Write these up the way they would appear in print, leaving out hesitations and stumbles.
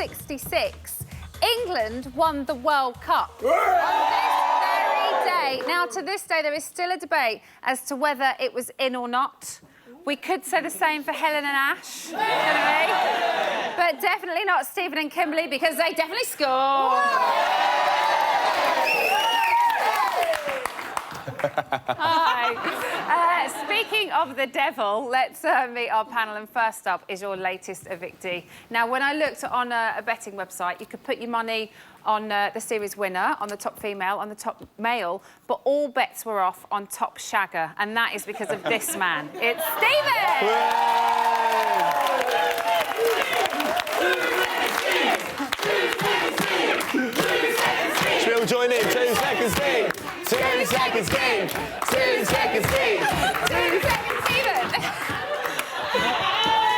1966, England won the World Cup. On this very day. Now, to this day, there is still a debate as to whether it was in or not. We could say the same for Helen and Ash, but definitely not Stephen and Kimberly, because they definitely scored. Hi. Speaking of the devil, let's meet our panel. And first up is your latest evictee. Now, when I looked on a betting website, you could put your money on the series winner, on the top female, on the top male, but all bets were off on top shagger, and that is because of this man. It's Stephen! Should we all join in? 2 seconds game. 2 seconds game. 2 seconds game. 2 seconds, Stephen!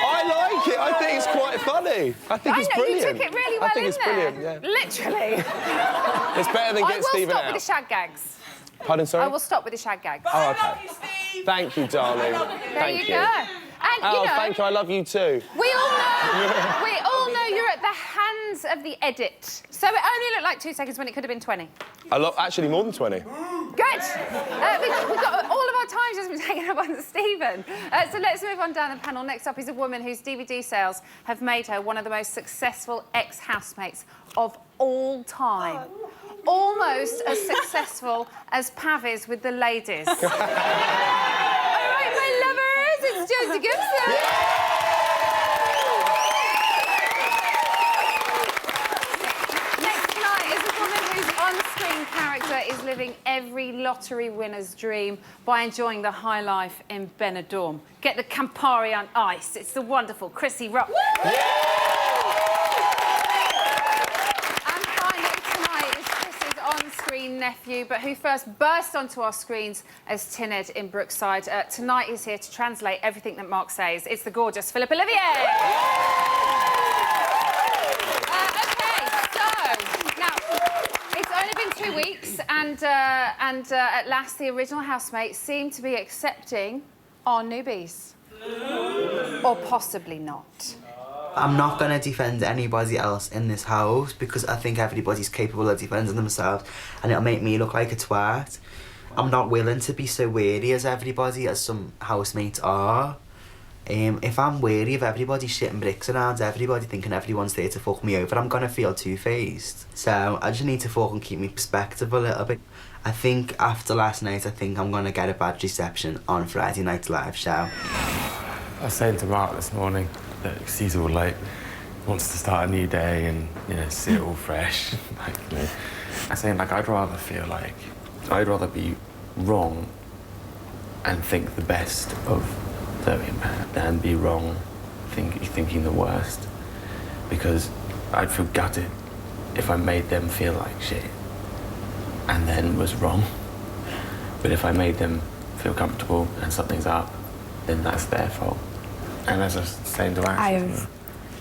I like it. I think it's quite funny. I think it's brilliant. You took it really well, I think it's brilliant, yeah. Literally. It's better than get Stephen out. I will stop with the shag gags. Pardon, sorry? I will stop with the shag gags. Oh, OK. Thank you, darling. There you go. And, oh, thank you. I love you too. We all know you're at the hands of the edit. So it only looked like 2 seconds when it could have been 20. Actually, more than 20. Good. We've got all of our time just been taken up on Stephen. So let's move on down the panel. Next up is a woman whose DVD sales have made her one of the most successful ex-housemates of all time. Almost as successful as Pavis with the ladies. All right, my lovers, it's Josie Gibson. Next tonight is a woman whose on-screen character is living every lottery winner's dream by enjoying the high life in Benidorm. Get the Campari on ice. It's the wonderful Chrissy Rock. Nephew, but who first burst onto our screens as Tined in Brookside. Tonight he's here to translate everything that Mark says. It's the gorgeous Philippe Olivier. OK, so now it's only been 2 weeks, and at last the original housemates seem to be accepting our newbies, or possibly not. I'm not going to defend anybody else in this house because I think everybody's capable of defending themselves and it'll make me look like a twat. I'm not willing to be so wary as everybody, as some housemates are. If I'm wary of everybody shitting bricks around everybody thinking everyone's there to fuck me over, I'm going to feel two-faced. So I just need to fucking keep my perspective a little bit. I think after last night, I think I'm going to get a bad reception on Friday night's live show. I was saying to Mark this morning that he's all like, wants to start a new day and, you know, see it all fresh. Like, you know, I was saying, like, I'd rather be wrong and think the best of Zoe and Pat than be wrong thinking the worst. Because I'd feel gutted if I made them feel like shit and then was wrong. But if I made them feel comfortable and something's up, then that's their fault. And as I was saying to Ash,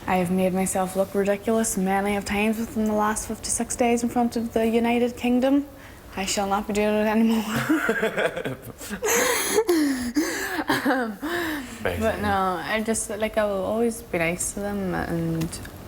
I have made myself look ridiculous many of times within the last 56 days in front of the United Kingdom. I shall not be doing it anymore. But no, I just, like, I will always be nice to them and...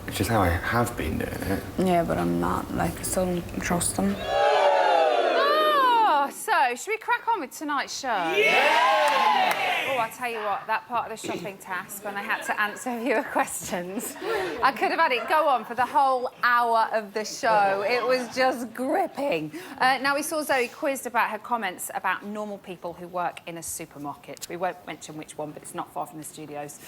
Which is how I have been doing it. Yeah, but I'm not, like, I still don't trust them. Oh, so, should we crack on with tonight's show? Yeah! Oh, I'll tell you what, that part of the shopping task, when I had to answer viewer questions, I could have had it go on for the whole hour of the show. It was just gripping. Now, we saw Zoe quizzed about her comments about normal people who work in a supermarket. We won't mention which one, but it's not far from the studios.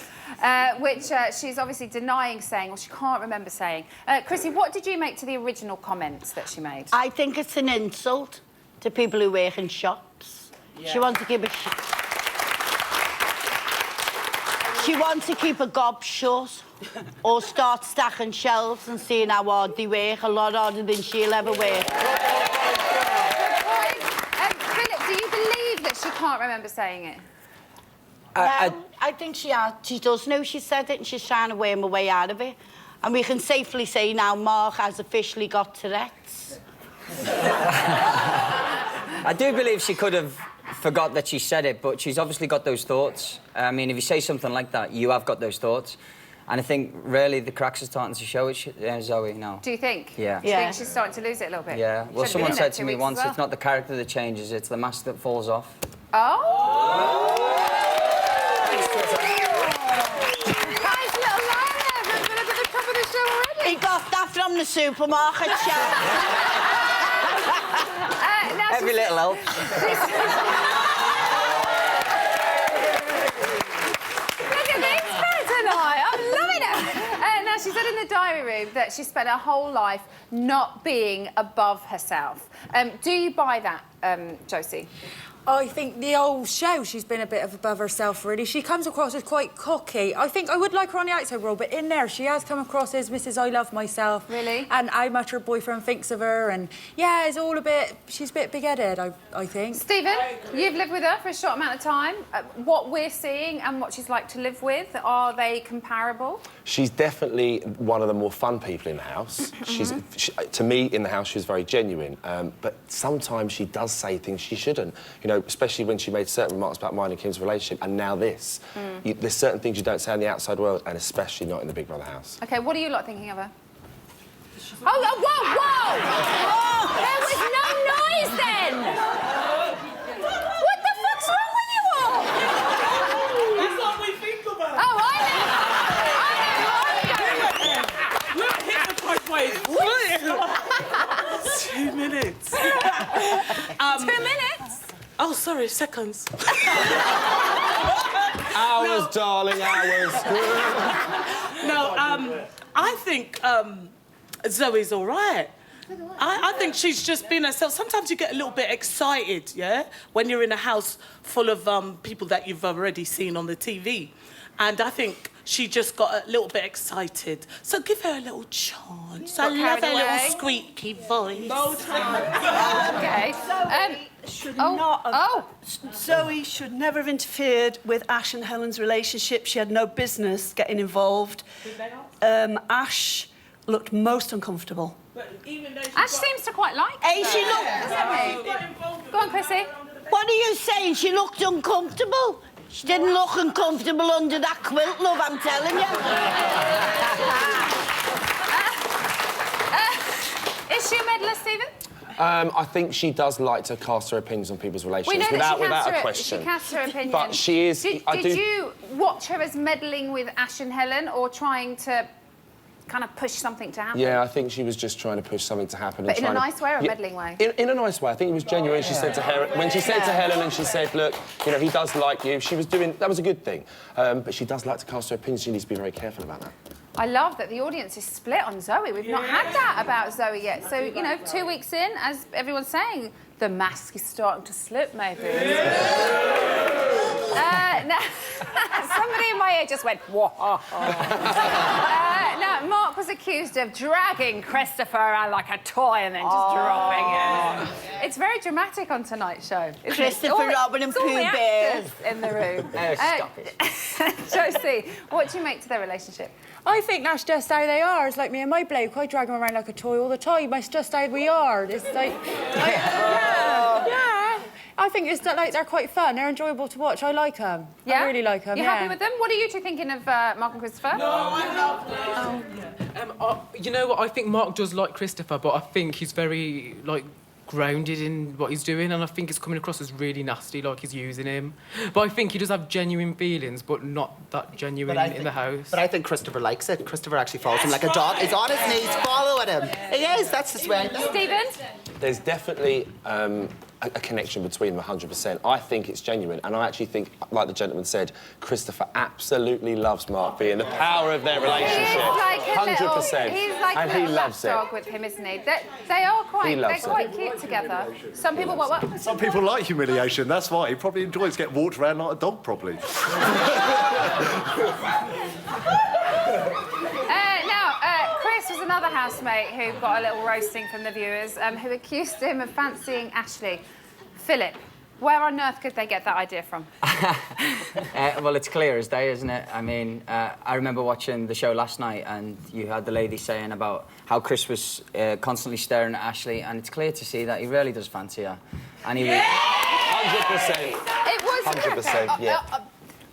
Which she's obviously denying saying, or she can't remember saying. Chrissy, what did you make to the original comments that she made? I think it's an insult to people who work in shops. Yeah. She wants to keep a gob shut or start stacking shelves and seeing how hard they work, a lot harder than she'll ever work. Philip, do you believe that she can't remember saying it? I think she does know she said it and she's trying to worm her way out of it. And we can safely say now Mark has officially got Tourette's. I do believe she could have forgot that she said it, but she's obviously got those thoughts. I mean, if you say something like that, you have got those thoughts. And I think really the cracks are starting to show it, Zoe, now. Do you think? Yeah. Do you think she's starting to lose it a little bit? Yeah. Well, Should've someone been there said to 2 me weeks once, as well. it's not the character that changes, it's the mask that falls off. Oh! Nice little line there, but we're at the top of the show already. He got that from the supermarket shelf. Now Every she's- little help. Look at this character tonight. I'm loving it. Now, she said in the diary room that she spent her whole life not being above herself. Do you buy that, Josie? I think the whole show, she's been a bit above herself, really. She comes across as quite cocky. I think I would like her on the outside role, but in there, she has come across as Mrs. I Love Myself. Really? And how much her boyfriend thinks of her, and yeah, it's all a bit... She's a bit big-headed, I think. Stephen, you've lived with her for a short amount of time. What we're seeing and what she's like to live with, are they comparable? She's definitely one of the more fun people in the house. To me, in the house, she was very genuine. But sometimes she does say things she shouldn't. You know, especially when she made certain remarks about mine and Kim's relationship, and now this. There's certain things you don't say in the outside world, and especially not in the Big Brother house. OK, what are you lot thinking of her? Oh, whoa, whoa! There was no noise then! What the fuck's wrong with you all? That's what we think about. Oh, I know. Look, hit the point, wait. 2 minutes. 2 minutes? Oh, sorry, seconds. Hours, darling, hours. No, I think Zoe's all right. I think she's just been herself. Sometimes you get a little bit excited, yeah, when you're in a house full of people that you've already seen on the TV. And I think she just got a little bit excited. So give her a little chance. I love her little squeaky voice. No OK. Zoe should never have interfered with Ash and Helen's relationship. She had no business getting involved. Ash looked most uncomfortable. Ash seems to quite like Hey, she her, looked... doesn't he? Go on, Chrissy. What are you saying? She looked uncomfortable. She didn't look uncomfortable under that quilt, love, I'm telling you. Is she a meddler, Stephen? I think she does like to cast her opinions on people's We relationships know that without a she question. casts her opinion. But she is... Did you watch her as meddling with Ash and Helen, or trying to kind of push something to happen? Yeah, I think she was just trying to push something to happen. But and in a trying nice way or a meddling way? In a nice way. I think it was genuine. She said to her... When she said to Helen and she said, look, you know, he does like you, she was doing... That was a good thing. But she does like to cast her opinions. She needs to be very careful about that. I love that the audience is split on Zoe. We've not had that about Zoe yet. So, you know, 2 weeks in, as everyone's saying, the mask is starting to slip, maybe. Now, somebody in my ear just went, whoa. Now, Mark was accused of dragging Christopher like a toy and then just dropping it. It's very dramatic on tonight's show. Christopher Robin and Pooh Bear in the room. Oh, stop it. Josie, what do you make to their relationship? I think that's just how they are. It's like me and my bloke. I drag him around like a toy all the time. That's just how we are. It's like... yeah. I think it's like they're quite fun. They're enjoyable to watch. I like them. Yeah? I really like them, You happy with them? What are you two thinking of Mark and Christopher? No, I love them. You know what? I think Mark does like Christopher, but I think he's very, like, grounded in what he's doing, and I think it's coming across as really nasty, like he's using him. But I think he does have genuine feelings, but not that genuine in the house. But I think Christopher likes it. Christopher actually follows him like a dog. He's on his knees following him. He is, that's his way. Stephen? There's definitely a connection between them, 100%. I think it's genuine, and I actually think, like the gentleman said, Christopher absolutely loves Mark being the power of their relationship. He's like a 100%. He's like and a he little loves it. lapdog with him, isn't he? They are quite, they're quite cute together. Some people, what? Some people like humiliation, that's why. He probably enjoys getting walked around like a dog, probably. Chris was another housemate who got a little roasting from the viewers, who accused him of fancying Ashley. Philip, where on earth could they get that idea from? Well, it's clear as day, isn't it? I mean, I remember watching the show last night, and you had the lady saying about how Chris was constantly staring at Ashley, and it's clear to see that he really does fancy her. And he... 100%. It was... 100%, yeah.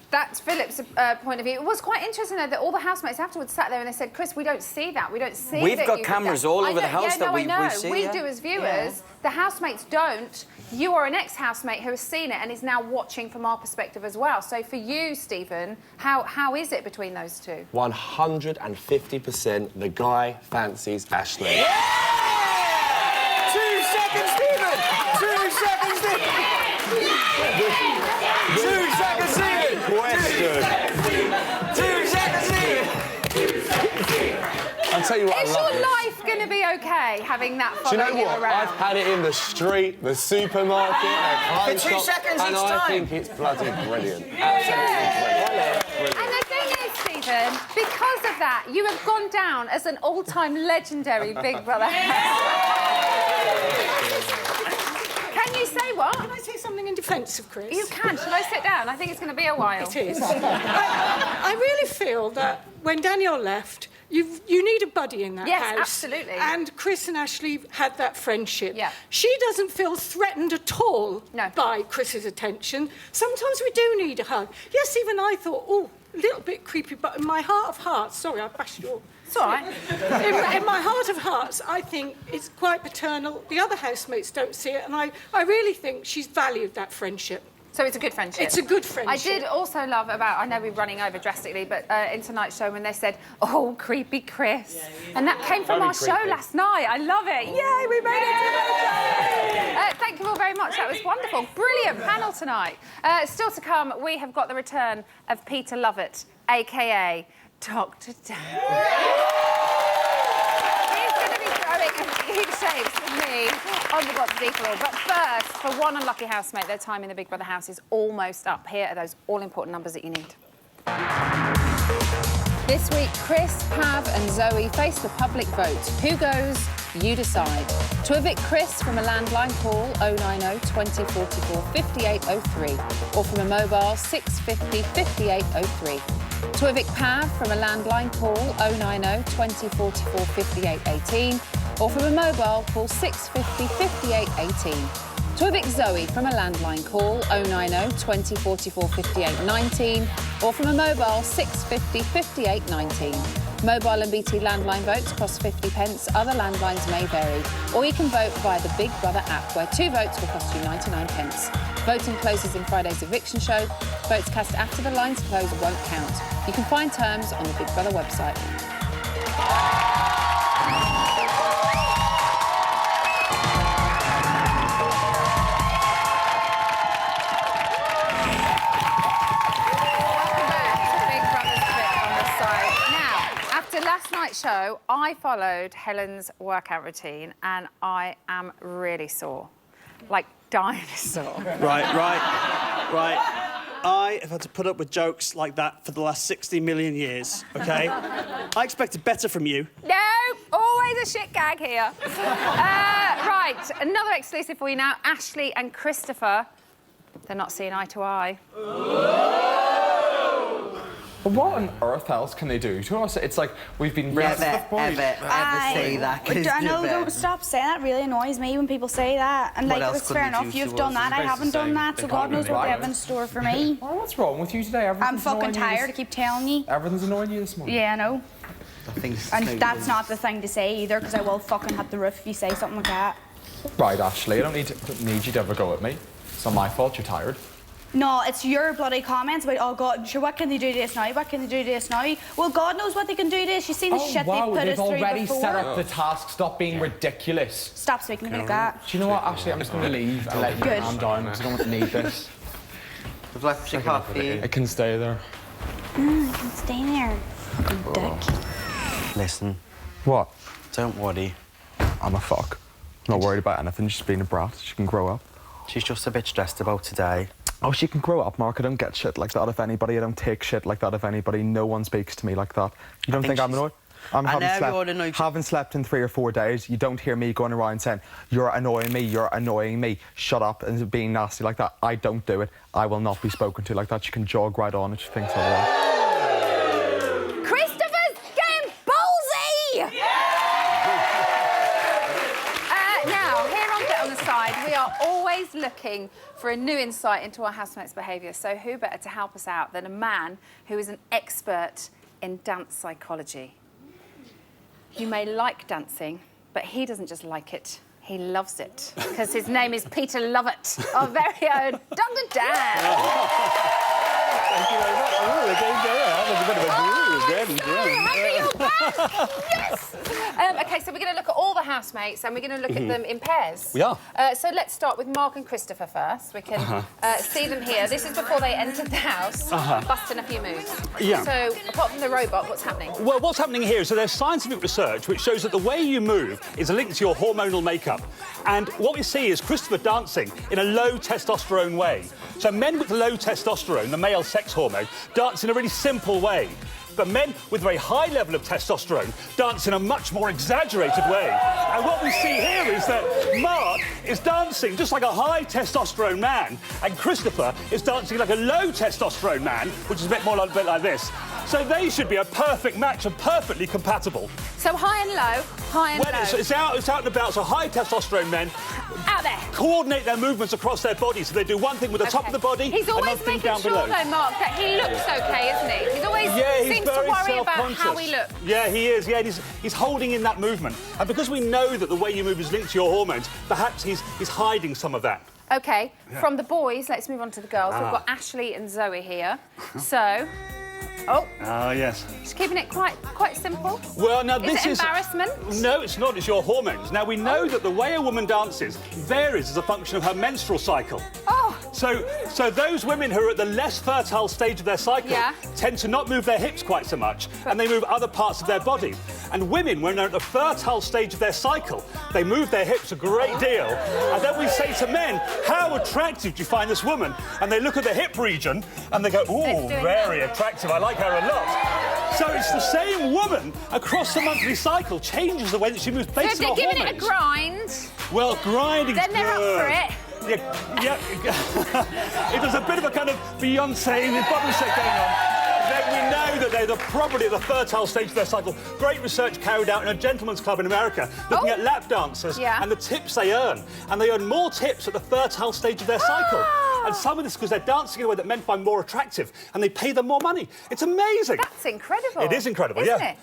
That's Philip's point of view. It was quite interesting, though, that all the housemates afterwards sat there and they said, Chris, we don't see that. We don't see We've that got you cameras forget." all I over the know, house yeah, that no, we see. see, We yeah. do as viewers. Yeah. The housemates don't. You are an ex-housemate who has seen it and is now watching from our perspective as well. So for you, Stephen, how is it between those two? 150% the guy fancies Ashley. 2 seconds, Stephen! 2 seconds, Stephen! 2 seconds, Stephen! Question. 2 seconds, Stephen! I'll tell you what, Is I love your this. life going to be okay having that Do you follow know what? around? I've had it in the street, the supermarket, the clothes For 2 shop, seconds and each I time. think it's bloody brilliant. Absolutely brilliant. And the thing is, Stephen, because of that, you have gone down as an all-time legendary Big Brother. Can you say what? Can I say something in defence of Chris? You can. Should I sit down? I think it's going to be a while. It is. I really feel that when Danielle left, you need a buddy in that Yes, house. absolutely. And Chris and Ashley had that friendship. Yeah. She doesn't feel threatened at all No. by Chris's attention. Sometimes we do need a hug. Yes, even I thought, oh, a little bit creepy, but in my heart of hearts, sorry, I bashed your... It's all right. in my heart of hearts, I think it's quite paternal. The other housemates don't see it, and I really think she's valued that friendship. So it's a good friendship. It's a good friendship. I did also love about, I know we're running over drastically, but in tonight's show when they said, oh, creepy Chris. And that came from Very our show creepy. last night. I love it. Yay, we made it to the show. Thank you all very much. That was wonderful. Brilliant panel tonight. Still to come, we have got the return of Peter Lovett, a.k.a. Dr. Dan. He's going to be throwing a few shapes with me on the What to Do floor. But first, for one unlucky housemate, their time in the Big Brother house is almost up. Here are those all-important numbers that you need. This week, Chris, Pav and Zoe face the public vote. Who goes? You decide. To evict Chris from a landline, call 090 2044 5803 or from a mobile 650 5803. To evict Pav from a landline, call 090 2044 5818 or from a mobile, call 650 5818. To evict Zoe from a landline, call 090 2044 5819 or from a mobile 650 5819. Mobile and BT landline votes cost 50 pence. Other landlines may vary. Or you can vote via the Big Brother app, where 2 votes will cost you 99 pence. Voting closes in Friday's eviction show. Votes cast after the lines close won't count. You can find terms on the Big Brother website. Last night's show, I followed Helen's workout routine and I am really sore. Like dinosaur. Right. I have had to put up with jokes like that for the last 60 million years, OK? I expected better from you. No, always a shit gag here. Right, another exclusive for you now. Ashley and Christopher, they're not seeing eye to eye. But what on earth else can they do to us? It's like we've been Never, ever say that. I know, don't stop saying that. Really annoys me when people say that. And What like, else it's could fair they do enough. to You've us? done that. I It's haven't done that. So they God can't knows be what they right. have in store for me. Oh, what's wrong with you today? I'm Everything's fucking annoying you tired. I this- keep telling you. Everything's annoying you this morning. Yeah, I know. I think And that's not the thing to say either, because I will fucking hit the roof if you say something like that. Right, Ashley, I don't need you to ever go at me. It's not my fault you're tired. No, it's your bloody comments about, oh God, sure, what can they do to us now? What can they do to us now? Well, God knows what they can do to us. You've seen the shit wow, they've put they've us through already before. set up the task. Stop being ridiculous. Stop speaking to me like that. Do you know what, Ashley? I'm just going to leave and let you Good. calm down because I don't need this. We've left your coffee. It can stay there. I can stay there. Fucking dick. Listen, What? don't worry. I'm a fuck. Not worried about anything, just being a brat. She can grow up. She's just a bit stressed about today. Oh, she can grow up, Mark. I don't get shit like that of anybody. I don't take shit like that of anybody. No one speaks to me like that. You don't think I'm annoyed? I know you're annoyed. Haven't slept in 3 or 4 days. You don't hear me going around saying, you're annoying me, you're annoying me. Shut up, and being nasty like that. I don't do it. I will not be spoken to like that. She can jog right on if she thinks otherwise. Christopher's getting ballsy! Now, here park it on the side. We are always looking for a new insight into our housemates' behaviour, so who better to help us out than a man who is an expert in dance psychology. You may like dancing, but he doesn't just like it, he loves it, because his name is Peter Lovett, our very own Dr. Dan. Thank you very much. Oh, we're getting going. That was a bit of a Happy you're back! Yes! OK, so we're going to look at all the housemates and we're going to look at them in pairs. We are. So let's start with Mark and Christopher first. We can see them here. This is before they entered the house, busting a few moves. Yeah. So, apart from the robot, what's happening? Well, what's happening here is that there's scientific research which shows that the way you move is linked to your hormonal makeup. And what we see is Christopher dancing in a low testosterone way. So men with low testosterone, the male sex hormone, dance in a really simple way. But men with a very high level of testosterone dance in a much more exaggerated way. And what we see here is that Mark is dancing just like a high testosterone man, and Christopher is dancing like a low testosterone man, which is a bit like this. So they should be a perfect match and perfectly compatible. So high and low, high and low. It's out and about, so high testosterone men out there coordinate their movements across their body, so they do one thing with the top of the body He's and always another thing making down sure, below. though, Mark, that he looks OK, isn't he? He's always seems to very worry about how self-conscious. he looks. Yeah, he is. Yeah, he's holding in that movement. And because we know that the way you move is linked to your hormones, perhaps he's hiding some of that. OK, from the boys, let's move on to the girls. We've got Ashley and Zoe here. So... Oh, yes. she's keeping it quite simple. Well, now Is it embarrassment? No, it's not. It's your hormones. Now, we know that the way a woman dances varies as a function of her menstrual cycle. Oh. So those women who are at the less fertile stage of their cycle tend to not move their hips quite so much, and they move other parts of their body. And women, when they're at the fertile stage of their cycle, they move their hips a great deal. And then we say to men, how attractive do you find this woman? And they look at the hip region, and they go, ooh, very attractive. I like her a lot. So it's the same woman across the monthly cycle changes the way that she moves based So on if her they're giving hormones. it a grind... Well, grinding's Then they're good. up for it. Yeah. It does a bit of a kind of Beyonce and bubble set going on. Then we know that they're probably at the fertile stage of their cycle. Great research carried out in a gentleman's club in America looking at lap dancers and the tips they earn. And they earn more tips at the fertile stage of their cycle. And some of this because they're dancing in a way that men find more attractive and they pay them more money. It's amazing. That's incredible. It is incredible, isn't it?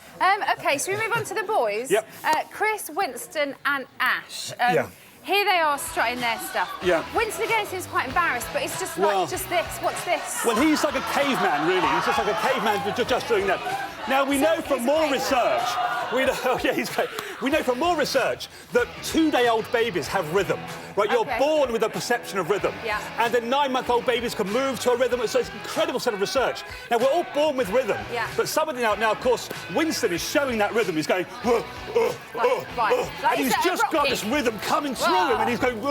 OK, so we move on to the boys. Yep. Chris, Winston and Ash. Yeah. Here they are strutting their stuff. Yeah. Winston again seems quite embarrassed, but it's just like, just this. What's this? Well, he's like a caveman, really. He's just like a caveman just doing that. Now, we know from more research... We know from more research that 2-day-old babies have rhythm. Right, you're born with a perception of rhythm. Yeah. And then 9-month-old babies can move to a rhythm. So it's an incredible set of research. Now, we're all born with rhythm. Yeah. But some of the... Now, of course, Winston is showing that rhythm. He's going... Right. And he's just got this rhythm coming through him, and he's going...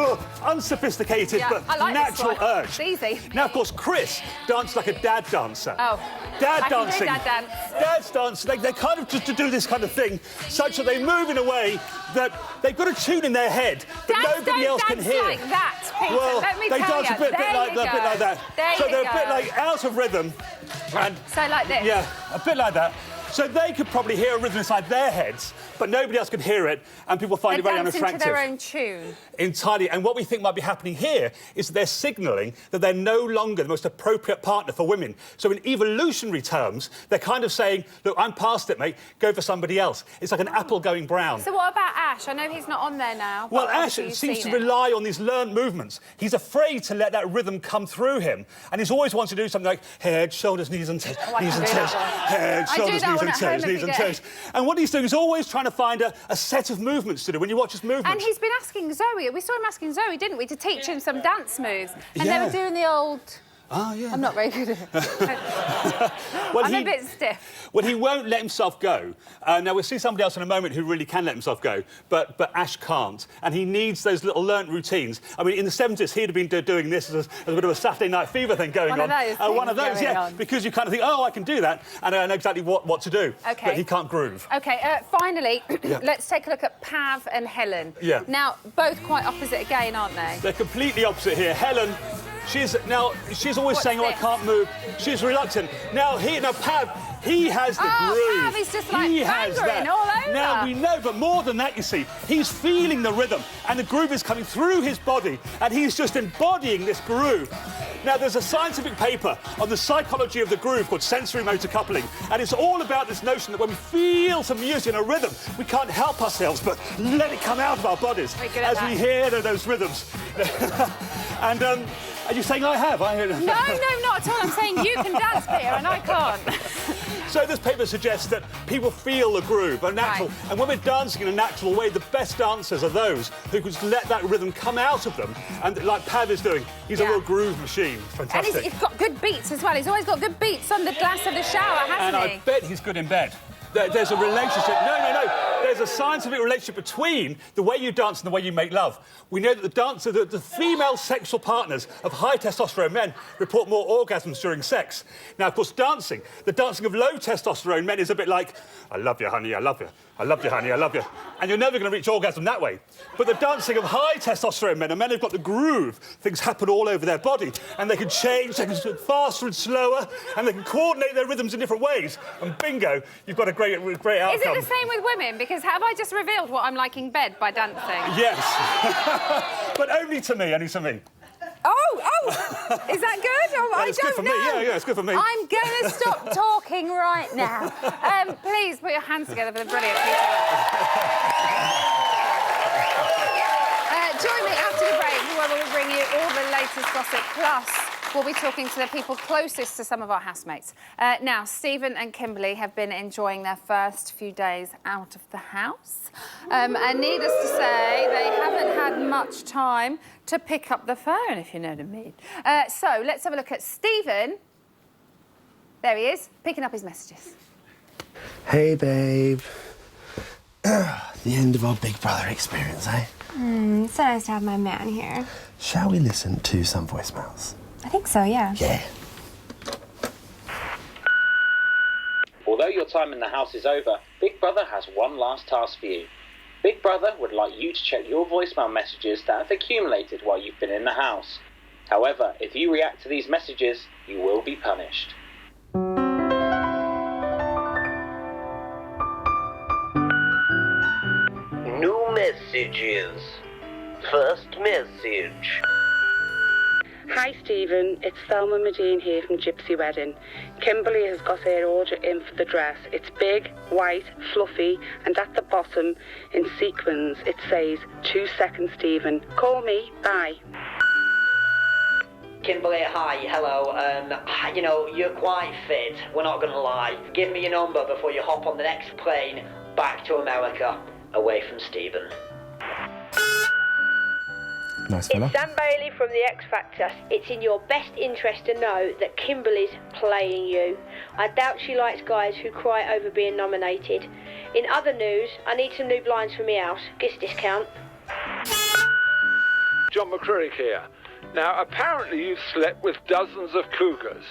unsophisticated, but I like natural this one. urge. It's easy. Now, of course, Chris dances like a dad dancer. Oh. Dad I can do dancing. dad dance. Dad's dancing. They kind of just to do this kind of thing, such that they move in a way that they've got a tune in their head that nobody else can hear. Like that, Peter. Well, Let me they tell dance you. a bit like that. There So you they're go. a bit like out of rhythm. And so like this. Yeah, a bit like that. So they could probably hear a rhythm inside their heads, but nobody else could hear it, and people find it very dancing unattractive. to their own tune. Entirely. And what we think might be happening here is that they're signalling that they're no longer the most appropriate partner for women. So in evolutionary terms, they're kind of saying, look, I'm past it, mate, go for somebody else. It's like an apple going brown. So what about Ash? I know he's not on there now. Well, but Ash obviously you've seems to seen it. rely on these learned movements. He's afraid to let that rhythm come through him. And he's always wanted to do something like head, shoulders, knees and toes, Oh, I knees can and do toes, that one. head, I do shoulders, that knees one and at home toes, every knees and day. toes. And what he's doing is always trying to find a set of movements to do when you watch his movements. And he's been asking Zoe, we saw him asking Zoe, didn't we, to teach him some dance moves. And they were doing the old... Oh, yeah. I'm not very good at it. Well, I'm a bit stiff. Well, he won't let himself go. Now, we'll see somebody else in a moment who really can let himself go, but Ash can't. And he needs those little learnt routines. I mean, in the 70s, he'd have been doing this as a bit of a Saturday Night Fever thing going on. One of those yeah. on. Because you kind of think, oh, I can do that, and I know exactly what to do. OK. But he can't groove. OK, finally, let's take a look at Pav and Helen. Yeah. Now, both quite opposite again, aren't they? They're completely opposite here. Helen She's always saying, "Oh, I can't move." She's reluctant. Now Pav, he has the groove. Pav is just like he has fangering that. all over. Now we know, but more than that, you see, he's feeling the rhythm, and the groove is coming through his body, and he's just embodying this groove. Now, there's a scientific paper on the psychology of the groove called sensory motor coupling, and it's all about this notion that when we feel some music and a rhythm, we can't help ourselves but let it come out of our bodies as we hear those rhythms. And are you saying I have? No, not at all. I'm saying you can dance, Peter, and I can't. So this paper suggests that people feel the groove, a natural, and when we're dancing in a natural way, the best dancers are those who can just let that rhythm come out of them. And like Pav is doing, he's a real groove machine. Fantastic. And he's got good beats as well. He's always got good beats on the glass of the shower, hasn't he? And I bet he's good in bed. There's a relationship. No. There's a scientific relationship between the way you dance and the way you make love. We know that the female sexual partners of high testosterone men report more orgasms during sex. Now, of course, the dancing of low testosterone men is a bit like, "I love you, honey, I love you. I love you, honey, I love you." And you're never going to reach orgasm that way. But the dancing of high testosterone men, and men who've got the groove, things happen all over their body, and they can change, they can do it faster and slower, and they can coordinate their rhythms in different ways. And bingo, you've got a great outcome. Is it the same with women? Because have I just revealed what I'm like in bed by dancing? Yes. But only to me. Oh, is that good? Oh, I it's don't good for know. me. Yeah, it's good for me. I'm going to stop talking right now. Please put your hands together for the brilliant people. Join me after the break, where we'll bring you all the latest gossip. Plus, we'll be talking to the people closest to some of our housemates. Now, Stephen and Kimberly have been enjoying their first few days out of the house. And needless to say, they haven't had much time to pick up the phone, if you know what I mean. So, let's have a look at Stephen. There he is, picking up his messages. Hey, babe. The end of our Big Brother experience, eh? So nice to have my man here. Shall we listen to some voicemails? I think so, yeah. Yeah. Although your time in the house is over, Big Brother has one last task for you. Big Brother would like you to check your voicemail messages that have accumulated while you've been in the house. However, if you react to these messages, you will be punished. New messages. First message. Hi Stephen, it's Thelma Medine here from Gypsy Wedding. Kimberly has got her order in for the dress. It's big, white, fluffy, and at the bottom, in sequins, it says, 2 seconds Stephen. Call me, bye. Kimberly, hi, hello. You know, you're quite fit, we're not gonna lie. Give me your number before you hop on the next plane back to America, away from Stephen. Nice fella. It's Sam Bailey from The X Factor. It's in your best interest to know that Kimberly's playing you. I doubt she likes guys who cry over being nominated. In other news, I need some new blinds for me house. Gift discount. John McCririck here. Now, apparently you've slept with dozens of cougars.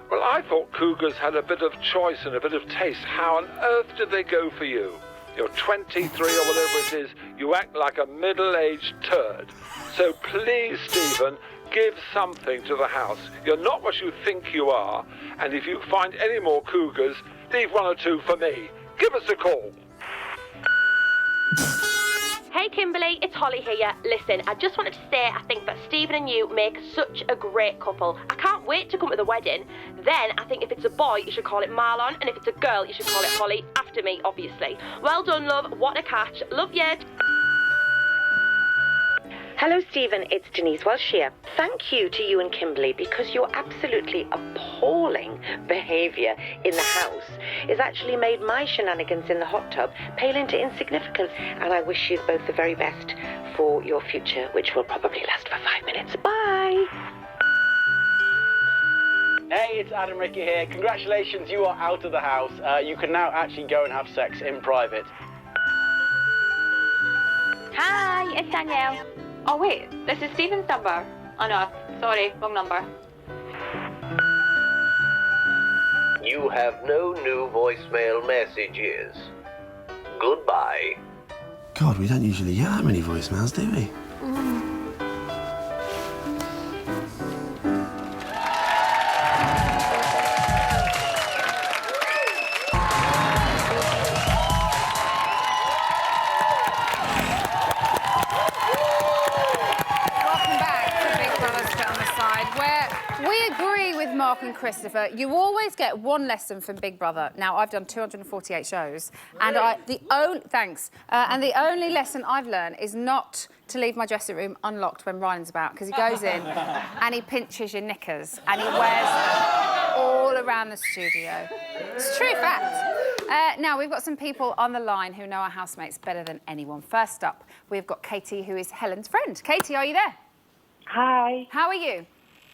Well, I thought cougars had a bit of choice and a bit of taste. How on earth did they go for you? You're 23 or whatever it is. You act like a middle-aged turd. So please, Stephen, give something to the house. You're not what you think you are. And if you find any more cougars, leave 1 or 2 for me. Give us a call. Hey Kimberly, it's Holly here. Listen, I just wanted to say I think that Stephen and you make such a great couple. I can't wait to come to the wedding. Then I think if it's a boy, you should call it Marlon, and if it's a girl, you should call it Holly, after me, obviously. Well done, love. What a catch. Love you. Hello, Stephen. It's Denise Welsh here. Thank you to you and Kimberly, because your absolutely appalling behaviour in the house has actually made my shenanigans in the hot tub pale into insignificance. And I wish you both the very best for your future, which will probably last for 5 minutes. Bye. Hey, it's Adam Ricky here. Congratulations, you are out of the house. You can now actually go and have sex in private. Hi, it's Danielle. Oh wait, this is Stephen's number. Oh no, sorry, wrong number. You have no new voicemail messages. Goodbye. God, we don't usually get that many voicemails, do we? with Mark and Christopher, you always get one lesson from Big Brother. Now, I've done 248 shows, and the only lesson I've learned is not to leave my dressing room unlocked when Ryan's about, because he goes in and he pinches your knickers and he wears them all around the studio. It's a true fact. Now, we've got some people on the line who know our housemates better than anyone. First up, we've got Katie, who is Helen's friend. Katie, are you there? Hi. How are you?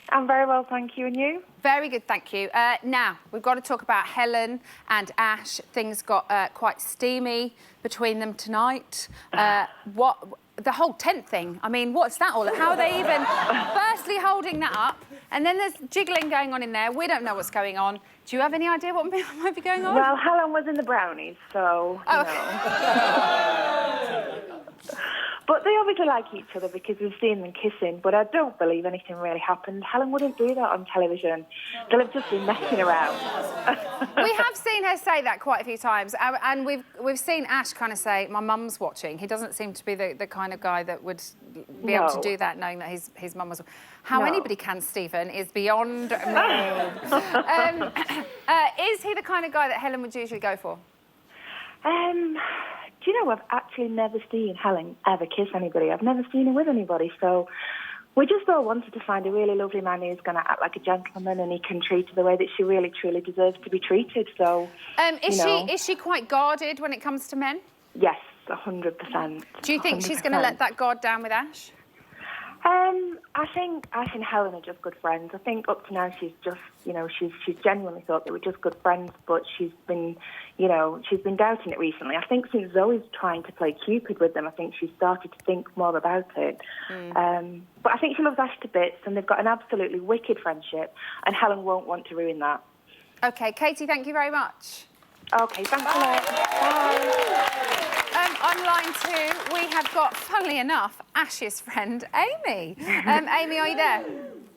I'm very well, thank you. And you? Very good, thank you. Now, we've got to talk about Helen and Ash. Things got quite steamy between them tonight. The whole tent thing, I mean, what's that all? How are they even firstly holding that up? And then there's jiggling going on in there. We don't know what's going on. Do you have any idea what might be going on? Well, Helen was in the brownies, so, you know. But they obviously like each other because we've seen them kissing, but I don't believe anything really happened. Helen wouldn't do that on television. They'll have just been messing around. We have seen her say that quite a few times, and we've seen Ash kind of say, my mum's watching. He doesn't seem to be the kind of guy that would be able to do that, knowing that his mum was... How anybody can, Stephen, is beyond me. Is he the kind of guy that Helen would usually go for? Do you know, I've actually never seen Helen ever kiss anybody. I've never seen her with anybody, so we just all wanted to find a really lovely man who's going to act like a gentleman and he can treat her the way that she really, truly deserves to be treated, so, Is she quite guarded when it comes to men? Yes, 100%. Do you think she's going to let that guard down with Ash? I think Ash and Helen are just good friends. I think up to now she's just, she's genuinely thought they were just good friends, but she's been doubting it recently. I think since Zoe's trying to play Cupid with them, I think she's started to think more about it. But I think she loves Ash to bits, and they've got an absolutely wicked friendship, and Helen won't want to ruin that. OK, Katie, thank you very much. OK, thanks a lot. Bye. On line 2, we have got, funnily enough, Ash's friend, Amy. Amy, are you there?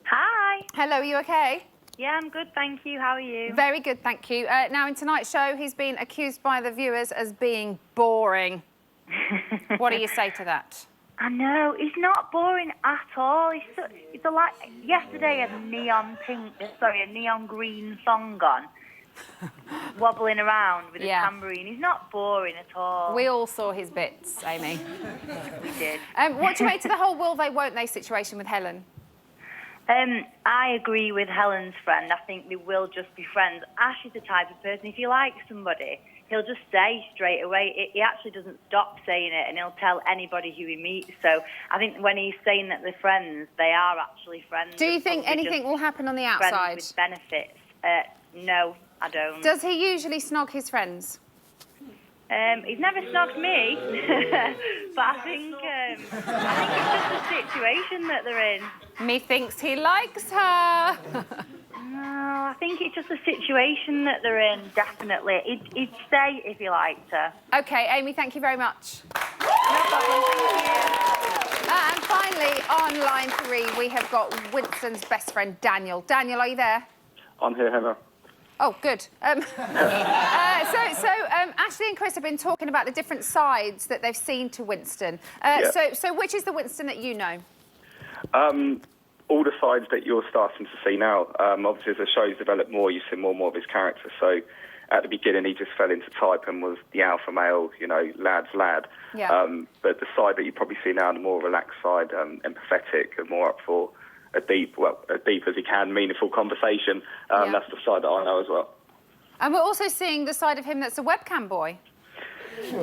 Hi. Hello, are you OK? Yeah, I'm good, thank you. How are you? Very good, thank you. Now, in tonight's show, he's been accused by the viewers as being boring. What do you say to that? I know, he's not boring at all. He's like yesterday a neon green song on. Wobbling around with a tambourine. He's not boring at all. We all saw his bits, Amy. We did. What do you make to the whole will they, won't they situation with Helen? I agree with Helen's friend. I think they will just be friends. Ash is the type of person, if he likes somebody, he'll just say straight away. He actually doesn't stop saying it, and he'll tell anybody who he meets. So I think when he's saying that they're friends, they are actually friends. Do you think anything will happen on the outside? Friends with benefits. No, I don't. Does he usually snog his friends? He's never snogged me, but I think it's just a situation that they're in. Methinks he likes her. No, I think it's just a situation that they're in, definitely. He'd stay if he liked her. OK, Amy, thank you very much. No problem, thank you. And finally, on line 3, we have got Winston's best friend, Daniel. Daniel, are you there? I'm here, Heather. Oh, good. Ashley and Chris have been talking about the different sides that they've seen to Winston. So which is the Winston that you know? All the sides that you're starting to see now. Obviously, as the show's developed more, you see more and more of his character. So at the beginning, he just fell into type and was the alpha male, lad's lad. Yeah. But the side that you probably see now, the more relaxed side, empathetic and more up for as deep as he can, meaningful conversation. That's the side that I know as well. And we're also seeing the side of him that's a webcam boy.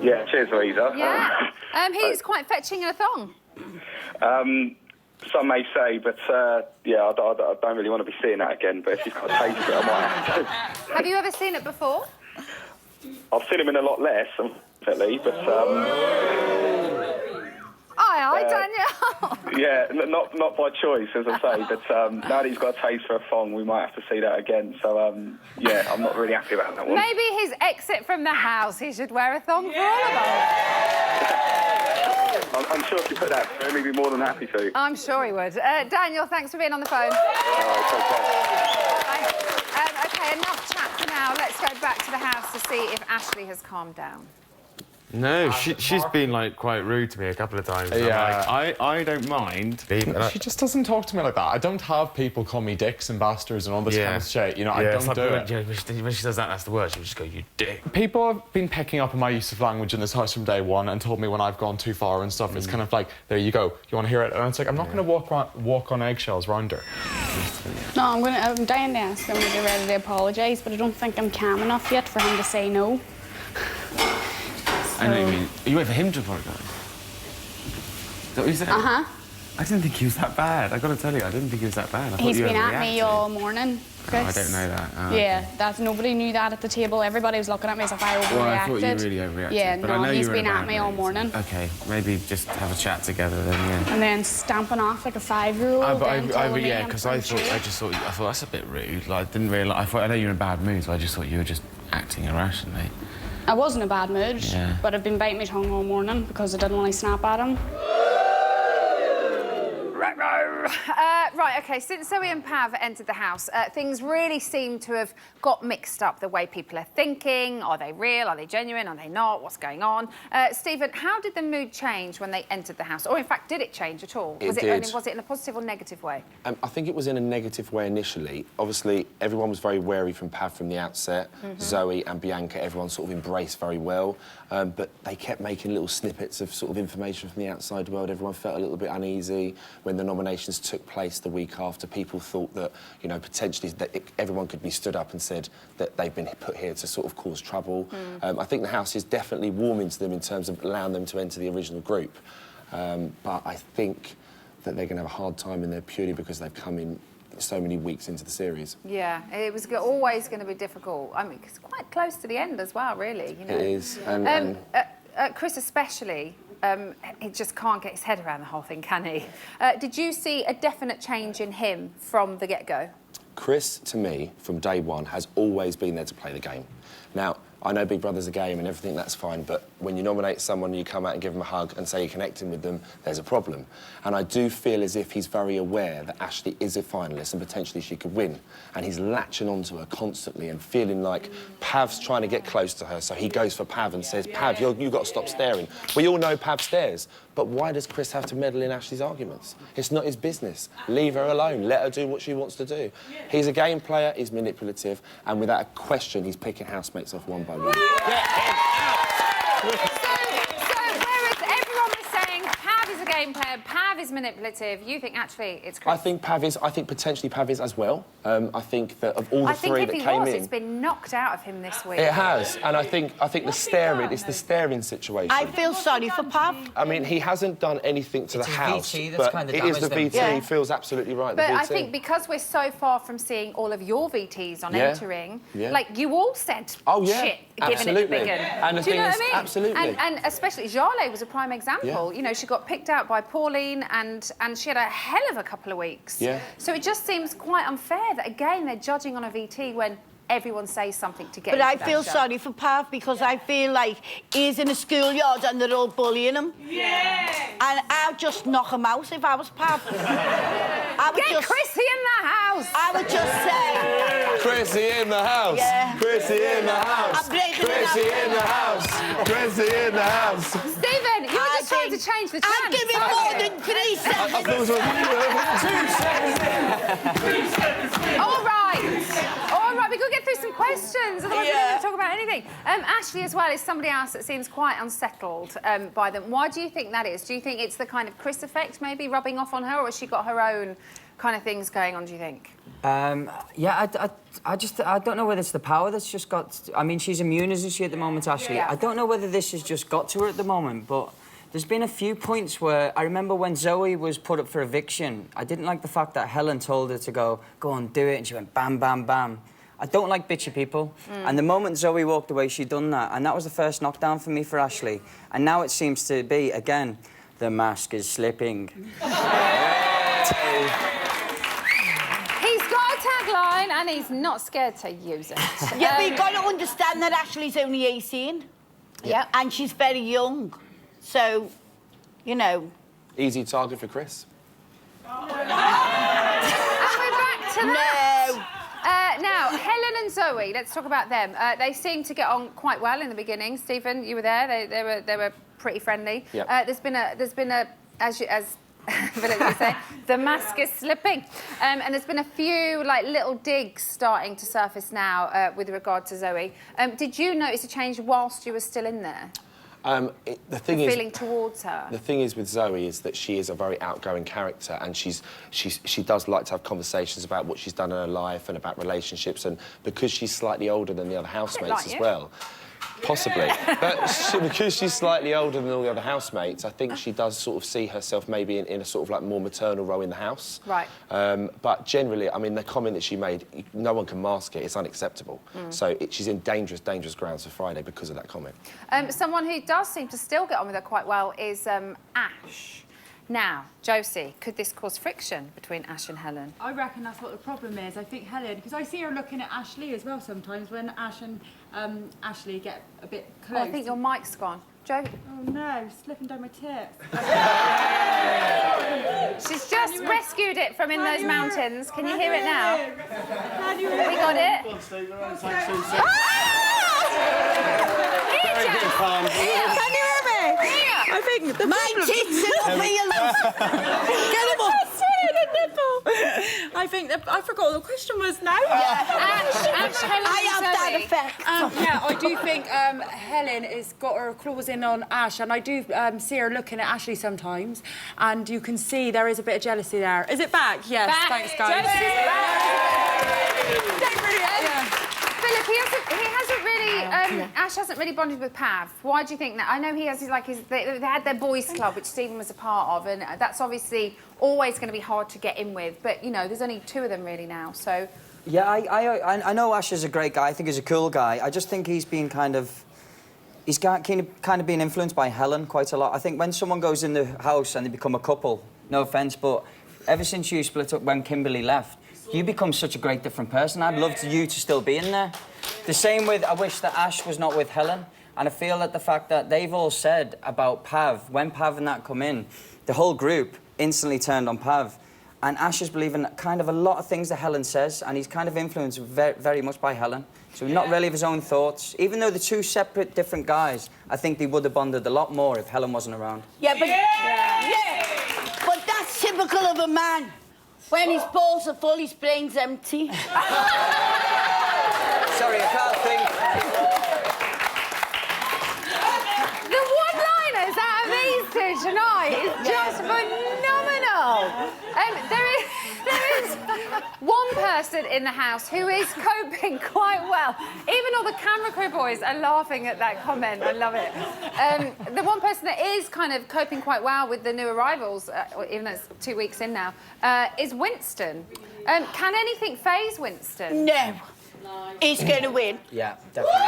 Yeah, cheers, Louisa. Yeah. He's quite fetching in a thong. Some may say, but I don't really want to be seeing that again. But if you've got a taste for it, I might have to. Have you ever seen it before? I've seen him in a lot less, unfortunately, but... Aye, Daniel. Yeah, not by choice, as I say, but now that he's got a taste for a thong, we might have to see that again. So, I'm not really happy about that one. Maybe his exit from the house, he should wear a thong for all of us. I'm sure if you put that through, he'd be more than happy to. I'm sure he would. Daniel, thanks for being on the phone. OK, enough chat for now. Let's go back to the house to see if Ashley has calmed down. No, she's been, like, quite rude to me a couple of times. Yeah. Like, I don't mind. She just doesn't talk to me like that. I don't have people call me dicks and bastards and all this kind of shit. You know, I don't do it. When she does that, that's the word. She'll just go, you dick. People have been picking up on my use of language in this house from day one and told me when I've gone too far and stuff. It's kind of like, there you go. You want to hear it? And it's like, I'm not going to walk on eggshells round her. No, I'm dying to ask him to get ready to apologise, but I don't think I'm calm enough yet for him to say no. I know you mean. You wait for him to apologise? Is that what you said? Uh-huh. I didn't think he was that bad. I got to tell you, I didn't think he was that bad. I He's been at me all morning, Chris. Oh, I don't know that. Oh, yeah, nobody knew that at the table. Everybody was looking at me as if I overreacted. Well, I thought you really overreacted. Yeah, but no, I know he's you were been at me all morning. Okay, maybe just have a chat together then, yeah. And then stamping off like a 5-year-old. Yeah, because I thought that's a bit rude. Like, I didn't realise. I know you were in a bad mood, so I just thought you were just acting irrationally. I was in a bad mood, yeah. But I've been biting my tongue all morning because I didn't want to snap at him. Right, OK, since Zoe and Pav entered the house, things really seem to have got mixed up, the way people are thinking. Are they real? Are they genuine? Are they not? What's going on? Stephen, how did the mood change when they entered the house? Or, in fact, did it change at all? It was did. Was it in a positive or negative way? I think it was in a negative way initially. Obviously, everyone was very wary from Pav from the outset. Zoe and Bianca, everyone sort of embraced very well. But they kept making little snippets of sort of information from the outside world. Everyone felt a little bit uneasy. When the nominations took place the week after, people thought that, you know, potentially that everyone could be stood up and said that they've been put here to sort of cause trouble. I think the House is definitely warming to them in terms of allowing them to enter the original group. But I think that they're going to have a hard time in there purely because they've come in so many weeks into the series. Yeah, it was always going to be difficult. I mean, it's quite close to the end as well, really. You know? It is. Chris especially, he just can't get his head around the whole thing, can he? Did you see a definite change in him from the get-go? Chris, to me, from day one, has always been there to play the game. Now, I know Big Brother's a game and everything, that's fine, but when you nominate someone and you come out and give them a hug and say you're connecting with them, there's a problem. And I do feel as if he's very aware that Ashley is a finalist and potentially she could win. And he's latching onto her constantly and feeling like Pav's trying to get close to her, so he goes for Pav and says, Pav, you've got to stop staring. We all know Pav stares, but why does Chris have to meddle in Ashley's arguments? It's not his business. Leave her alone. Let her do what she wants to do. He's a game player, he's manipulative, and without a question, he's picking housemates off one by one. Get him out! So whereas everyone was saying Pav is a game player, Pav is manipulative, you think actually it's Chris? I think potentially Pav is as well. I think that of all the three that came in... it's been knocked out of him this week. It has, and I think the staring, it's the staring situation. I feel sorry for Pav. I mean, he hasn't done anything to the house, VT that's but kind of it is the damaged VT, them. he feels absolutely right, But the VT. I think because we're so far from seeing all of your VTs on entering, like, you all said shit, giving it the big one. And the Do you thing know is, what I mean? absolutely. And especially Jale was a prime example. You know, she got picked out by Pauline and she had a hell of a couple of weeks. Yeah. So it just seems quite unfair that, again, they're judging on a VT when everyone says something to get But into I that feel show. sorry for Pav because I feel like he's in a schoolyard and they're all bullying him. Yeah. And I'd just knock him out if I was Pav. Get Chrissy in the house! I would just say... Chrissy in the house! Yeah. Chrissy in the house! I'm breaking Chrissy in the house! Chrissy in the house! Stephen, you were just trying to change the chance. I'll give him more than 3 seconds. I thought it was 2 seconds. All right, we could get through some questions, otherwise we don't want to talk about anything. Ashley, as well, is somebody else that seems quite unsettled by them. Why do you think that is? Do you think it's the kind of Chris effect maybe rubbing off on her, or has she got her own kind of things going on, do you think? Yeah, I don't know whether it's the power that's just got... I mean, she's immune, isn't she, at the moment, Ashley? Yeah. I don't know whether this has just got to her at the moment, but there's been a few points where... I remember when Zoe was put up for eviction, I didn't like the fact that Helen told her to go on, do it, and she went bam, bam, bam. I don't like bitchy people. And the moment Zoe walked away, she'd done that. And that was the first knockdown for me for Ashley. And now it seems to be, again, the mask is slipping. He's got a tagline and he's not scared to use it. Yeah, we've got to understand that Ashley's only 18. Yeah. And she's very young. So, you know... Easy target for Chris. And we're back to that. No. Now, Helen and Zoe, let's talk about them. They seemed to get on quite well in the beginning. Stephen, you were there. They were pretty friendly. Yep. There's been a as Philip would say, the mask is slipping. And there's been a few little digs starting to surface now with regard to Zoe. Did you notice a change whilst you were still in there? The feeling towards her. The thing is with Zoe is that she is a very outgoing character, and she does like to have conversations about what she's done in her life and about relationships, and because she's slightly older than the other housemates as well. Possibly. But because she's slightly older than all the other housemates, I think she does sort of see herself maybe in a sort of more maternal role in the house. Right. But generally, I mean, the comment that she made, no one can mask it. It's unacceptable. So she's in dangerous grounds for Friday because of that comment. Someone who does seem to still get on with her quite well is Ash. Now, Josie, could this cause friction between Ash and Helen? I reckon that's what the problem is. I think Helen, because I see her looking at Ashley as well sometimes when Ash and Ashley get a bit close. Oh, I think your mic's gone. Jo? Oh no, slipping down my tip. She's just rescued it from in those mountains. Can you hear it now? Can you hear it? We got it. Can you hear me? I think the my tits are up here, love. Get them up. I think I forgot what the question was now. Ash, I have that effect. Yeah, I do think Helen has got her claws in on Ash, and I do see her looking at Ashley sometimes, and you can see there is a bit of jealousy there. Is it back? Yes. Back. Thanks, guys. Josie's back. Brilliant. Philip, he hasn't really. Ash hasn't really bonded with Pav. Why do you think that? I know he has they had their boys' club, which Stephen was a part of, and that's obviously always going to be hard to get in with. But you know, there's only two of them really now, so. Yeah, I know Ash is a great guy. I think he's a cool guy. I just think he's been kind of been influenced by Helen quite a lot. I think when someone goes in the house and they become a couple, no offence, but ever since you split up when Kimberly left, you become such a great different person. I'd love you to still be in there. The same with, I wish that Ash was not with Helen. And I feel that the fact that they've all said about Pav, when Pav and that come in, the whole group instantly turned on Pav. And Ash is believing kind of a lot of things that Helen says, and he's kind of influenced very, very much by Helen. So not really of his own thoughts. Even though they're two separate, different guys, I think they would have bonded a lot more if Helen wasn't around. Yeah, but that's typical of a man. When his balls are full, his brain's empty. Sorry, I can't think. The one-liners out of these two tonight is just phenomenal. There is one person in the house who is coping quite well. Even all the camera crew boys are laughing at that comment. I love it. The one person that is kind of coping quite well with the new arrivals, even though it's 2 weeks in now, is Winston. Can anything faze Winston? No. He's going to win. Yeah, definitely.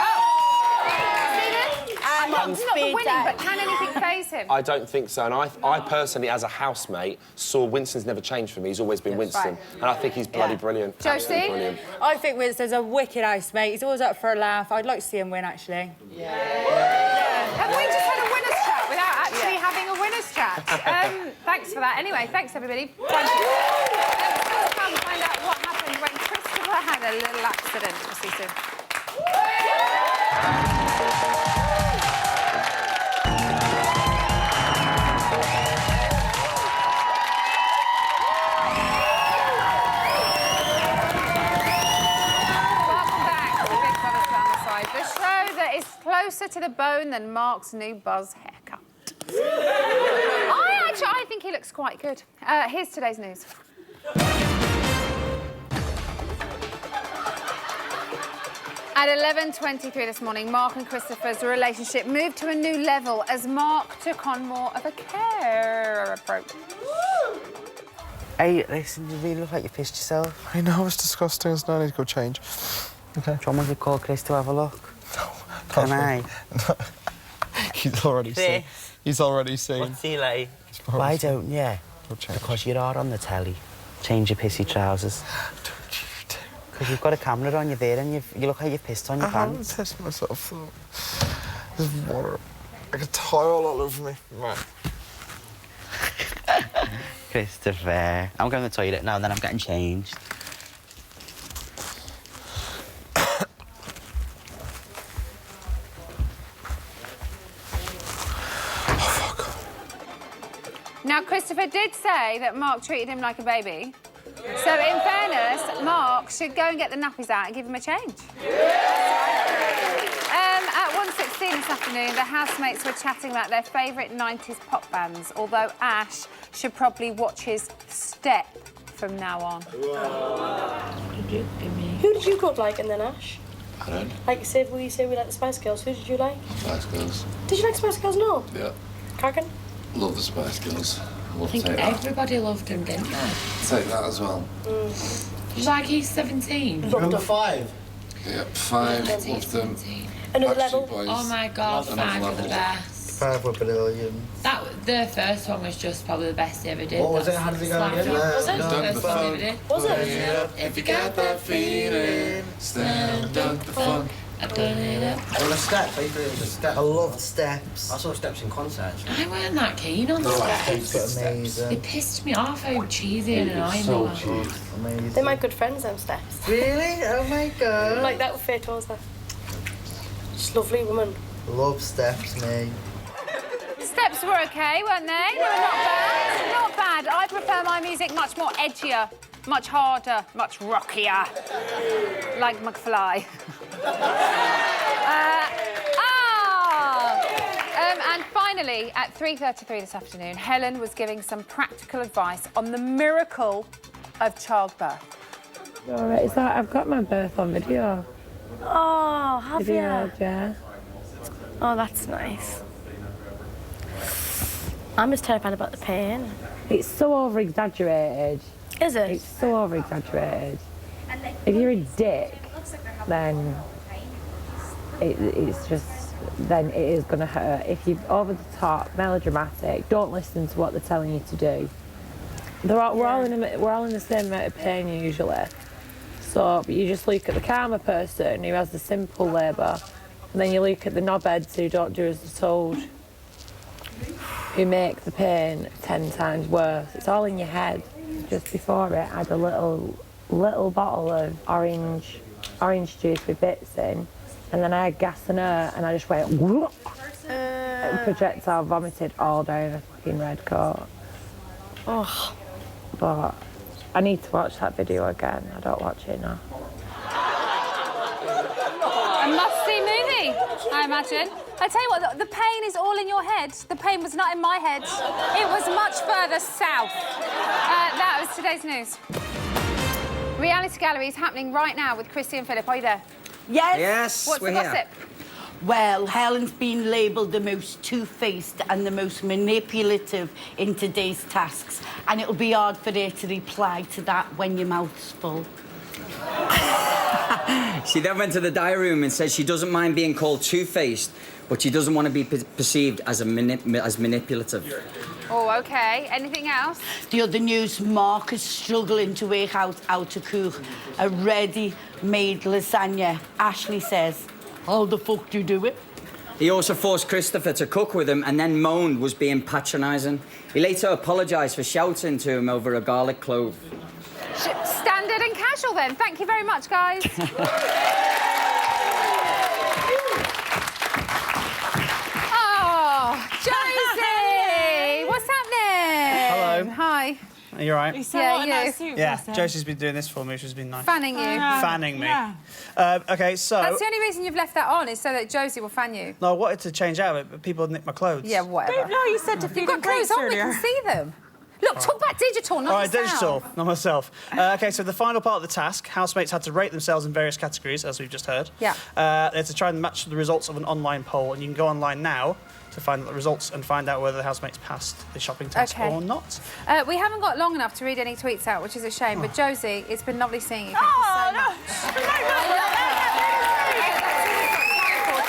I'm not on for speed winning, dial. but can anything faze him? I don't think so, and I personally, as a housemate, saw Winston's never changed for me. He's always been Winston, right. and I think he's bloody brilliant. Josie? Absolutely brilliant. I think Winston's a wicked housemate. He's always up for a laugh. I'd like to see him win, actually. Have we just had a winner's chat without actually having a winner's chat? Thanks for that. Anyway, thanks, everybody. Let's come find out what happened when Christopher had a little accident. We'll see you soon. The show that is closer to the bone than Mark's new Buzz haircut. I think he looks quite good. Here's today's news. At 11:23 this morning, Mark and Christopher's relationship moved to a new level as Mark took on more of a care approach. Hey, listen, you really look like you pissed yourself. I know, it's disgusting. I need to go change. Okay. Do you want me to call Chris to have a look? No. Can I? He's already seen. He's already seen. What's he like? Why don't you? Because you are on the telly. Change your pissy trousers. Because you've got a camera on you there and you look like you've pissed on your pants. I haven't pissed myself, though. There's water. Like a towel all over me. Right. Christopher, I'm going to the toilet now and then I'm getting changed. Stuart did say that Mark treated him like a baby. So, in fairness, Mark should go and get the nappies out and give him a change. At 1:16 this afternoon, the housemates were chatting about their favourite 90s pop bands, although Ash should probably watch his step from now on. Who did you got like and then Ash? Pardon? Like, say we like the Spice Girls, who did you like? Spice Girls. Did you like Spice Girls? No. Yeah. Kraken? Love the Spice Girls. I think everybody loved him, didn't they? Take that as well. Like he's 17. Number 5. Yep, 5. Loved them. Another Backstreet level? Boys. Oh my God, Another 5 were the level. best. 5 were brilliant. The first one was just probably the best he ever did. What was it? How did it go again? Was it? Dunk The the first one he ever funk. did. Was it? If you got that feeling, stand dunk the funk. I put it up. Well, the Steps, I used to do the Steps. I loved Steps. I saw Steps in concert. I weren't that keen on the Steps. Amazing. They pissed me off how cheesy and annoying they were. Amazing. They're my good friends, them Steps. Really? Oh my God. Like that with Faye Tozer. Just lovely woman. Love Steps, me. Steps were okay, weren't they? They were not bad. Not bad. I prefer my music much more edgier, much harder, much rockier. Like McFly. And finally, at 3:33 this afternoon, Helen was giving some practical advice on the miracle of childbirth. All right, is that I've got my birth on video. Oh, have Video, you? yeah. Oh, that's nice. I'm just terrified about the pain. It's so over-exaggerated. Is it? It's so over-exaggerated. If you're a dick, then it's just, then it is going to hurt. If you're over the top, melodramatic, don't listen to what they're telling you to do. We're all in the same amount of pain usually. So you just look at the calmer person who has the simple labour, and then you look at the knobheads who don't do as they're told, who make the pain 10 times worse. It's all in your head. Just before it, I had a little bottle of orange juice with bits in, and then I had gas and air, and I just went whoop, and projectile vomited all down a fucking red coat. Oh. But I need to watch that video again. I don't watch it now. A must-see movie, I imagine. I tell you what, the pain is all in your head. The pain was not in my head. It was much further south. That was today's news. Reality Gallery is happening right now with Chrissy and Philip. Are you there? Yes. Yes, What's the gossip? Well, Helen's been labelled the most two-faced and the most manipulative in today's tasks, and it'll be hard for her to reply to that when your mouth's full. She then went to the diary room and said she doesn't mind being called two-faced, but she doesn't want to be perceived as manipulative. Oh, OK. Anything else? The other news, Mark is struggling to work out how to cook a ready-made lasagna. Ashley says, how the fuck do you do it? He also forced Christopher to cook with him and then moaned was being patronising. He later apologised for shouting to him over a garlic clove. Standard and casual, then. Thank you very much, guys. Oh, Josie! What's happening? Hello. Hi. Are you all right? Yeah, you. Josie's been doing this for me, which has been nice. Fanning you. Fanning me. Yeah. OK, so... That's the only reason you've left that on, is so that Josie will fan you. No, I wanted to change out of it, but people nicked my clothes. Yeah, whatever. No, you said to feed You've got clothes on, we can see them. Look, talk about digital, not All right, yourself. digital, not myself. OK, so the final part of the task, housemates had to rate themselves in various categories, as we've just heard. Yeah. They had to try and match the results of an online poll, and you can go online now to find out the results and find out whether the housemates passed the shopping task or not. We haven't got long enough to read any tweets out, which is a shame. But Josie, it's been lovely seeing you. Thank you so much.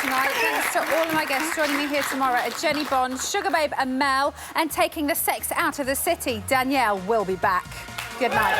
Tonight. Thanks to all of my guests joining me here tomorrow are Jenny Bond, Sugar Babe and Mel, and taking the sex out of the city, Danielle will be back. Good night.